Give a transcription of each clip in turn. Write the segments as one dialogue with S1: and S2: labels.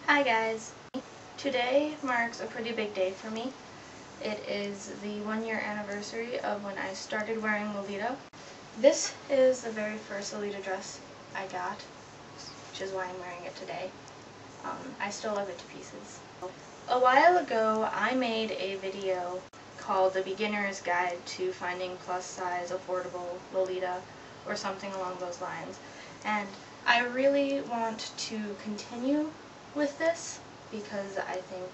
S1: Hi guys! Today marks a pretty big day for me. It is the 1-year anniversary of when I started wearing Lolita. This is the very first Lolita dress I got, which is why I'm wearing it today. I still love it to pieces. A while ago I made a video called The Beginner's Guide to Finding Plus Size Affordable Lolita or something along those lines, and I really want to continue with this because I think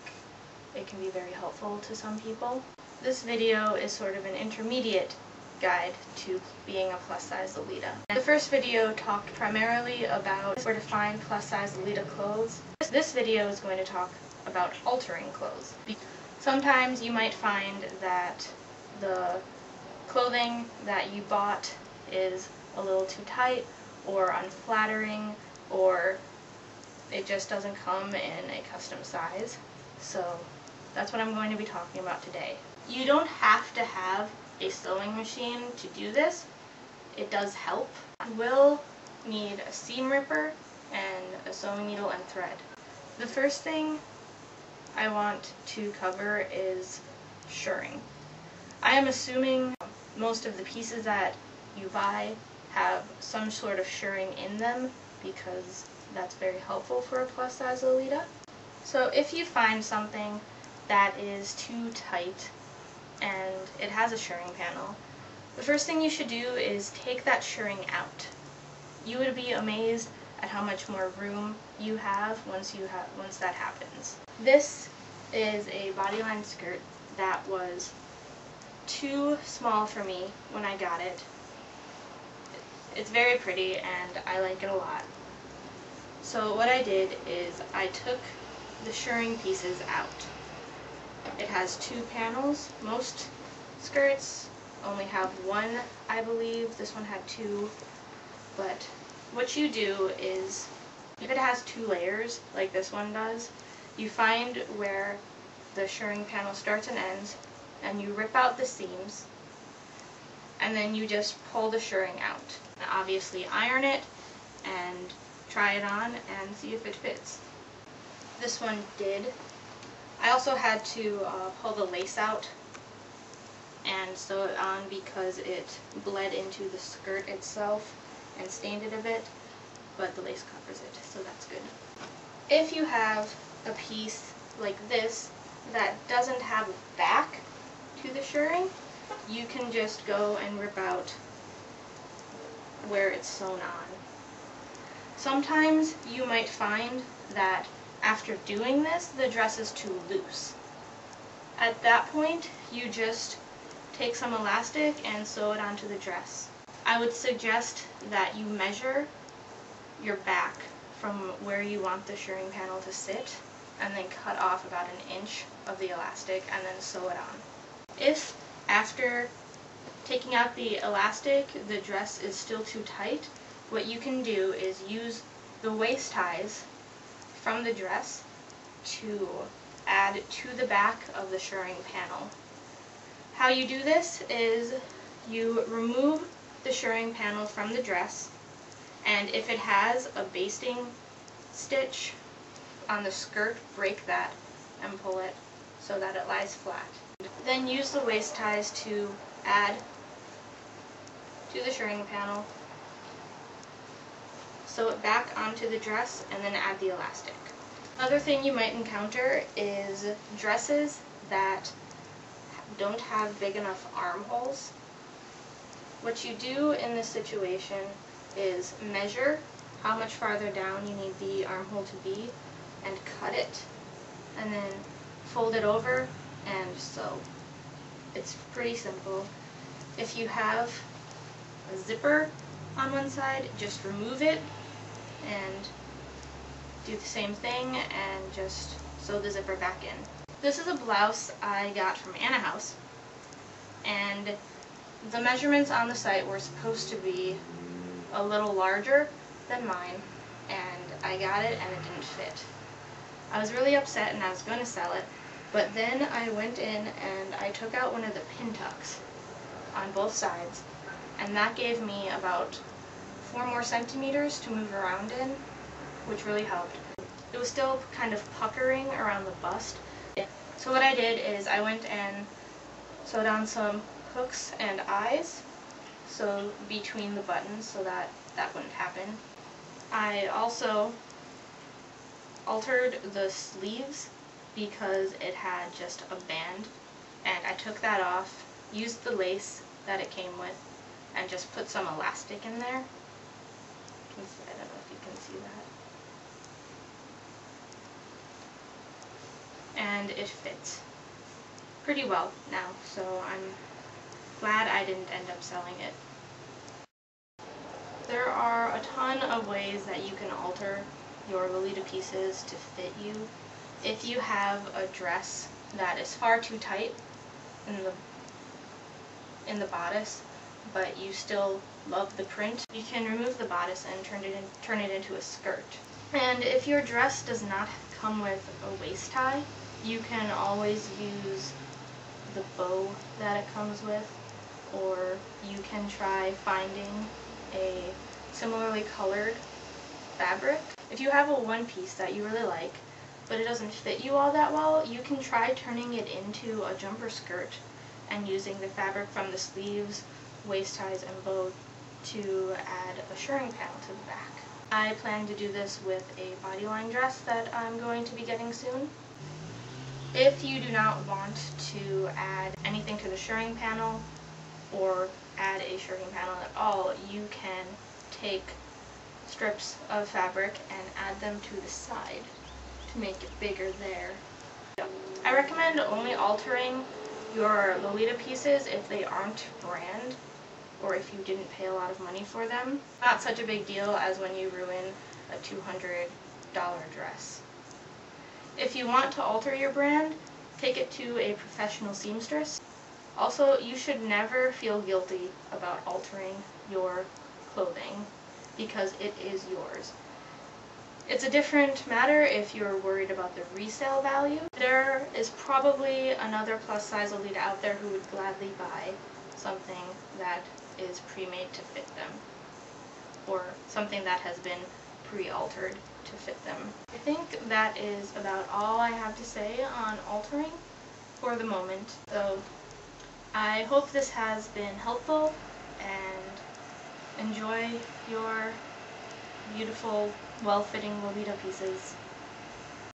S1: it can be very helpful to some people. This video is sort of an intermediate guide to being a plus size Lolita. The first video talked primarily about where to find plus size Lolita clothes. This video is going to talk about altering clothes. Sometimes you might find that the clothing that you bought is a little too tight or unflattering, or it just doesn't come in a custom size. So that's what I'm going to be talking about today. You don't have to have a sewing machine to do this. It does help. You will need a seam ripper and a sewing needle and thread. The first thing I want to cover is shirring. I am assuming most of the pieces that you buy have some sort of shirring in them because that's very helpful for a plus size Lolita. So if you find something that is too tight and it has a shirring panel, the first thing you should do is take that shirring out. You would be amazed at how much more room you have once that happens. This is a bodyline skirt that was too small for me when I got it. It's very pretty and I like it a lot. So what I did is I took the shirring pieces out. It has 2 panels. Most skirts only have 1, I believe. This one had 2. But what you do is, if it has 2 layers, like this one does, you find where the shirring panel starts and ends, and you rip out the seams, and then you just pull the shirring out. Now, obviously iron it and try it on and see if it fits. This one did. I also had to pull the lace out and sew it on because it bled into the skirt itself and stained it a bit, but the lace covers it, so that's good. If you have a piece like this that doesn't have a back to the shirring, you can just go and rip out where it's sewn on. Sometimes you might find that after doing this, the dress is too loose. At that point, you just take some elastic and sew it onto the dress. I would suggest that you measure your back from where you want the shirring panel to sit, and then cut off about 1 inch of the elastic and then sew it on. If after taking out the elastic the dress is still too tight, what you can do is use the waist ties from the dress to add to the back of the shirring panel. How you do this is you remove the shirring panel from the dress, and if it has a basting stitch on the skirt, break that and pull it so that it lies flat. Then use the waist ties to add to the shirring panel, sew it back onto the dress, and then add the elastic. Another thing you might encounter is dresses that don't have big enough armholes. What you do in this situation is measure how much farther down you need the armhole to be and cut it, and then fold it over and sew. It's pretty simple. If you have a zipper on one side, just remove it and do the same thing and just sew the zipper back in. This is a blouse I got from Anna House, and the measurements on the site were supposed to be a little larger than mine, and I got it and it didn't fit. I was really upset and I was going to sell it, but then I went in and I took out one of the pin tucks on both sides, and that gave me about 4 more centimeters to move around in, which really helped. it was still kind of puckering around the bust. So what I did is I went and sewed on some hooks and eyes, so between the buttons, so that wouldn't happen. I also altered the sleeves because it had just a band, and I took that off, used the lace that it came with, and just put some elastic in there. I don't know if you can see that. And it fits pretty well now, so I'm glad I didn't end up selling it. There are a ton of ways that you can alter your Lolita pieces to fit you. If you have a dress that is far too tight in the bodice, but you still love the print, you can remove the bodice and turn it into a skirt. And if your dress does not come with a waist tie, you can always use the bow that it comes with, or you can try finding a similarly colored fabric. If you have a one piece that you really like, but it doesn't fit you all that well, you can try turning it into a jumper skirt and using the fabric from the sleeves, waist ties, and bow to add a shirring panel to the back. I plan to do this with a bodyline dress that I'm going to be getting soon. If you do not want to add anything to the shirring panel or add a shirring panel at all, you can take strips of fabric and add them to the side to make it bigger there. I recommend only altering your Lolita pieces if they aren't brand, or if you didn't pay a lot of money for them. Not such a big deal as when you ruin a $200 dress. If you want to alter your brand, take it to a professional seamstress. Also, you should never feel guilty about altering your clothing because it is yours. It's a different matter if you're worried about the resale value. There is probably another plus size Lolita out there who would gladly buy something that is pre-made to fit them, or something that has been pre-altered to fit them. I think that is about all I have to say on altering for the moment. So I hope this has been helpful, and enjoy your beautiful, well-fitting Lolita pieces.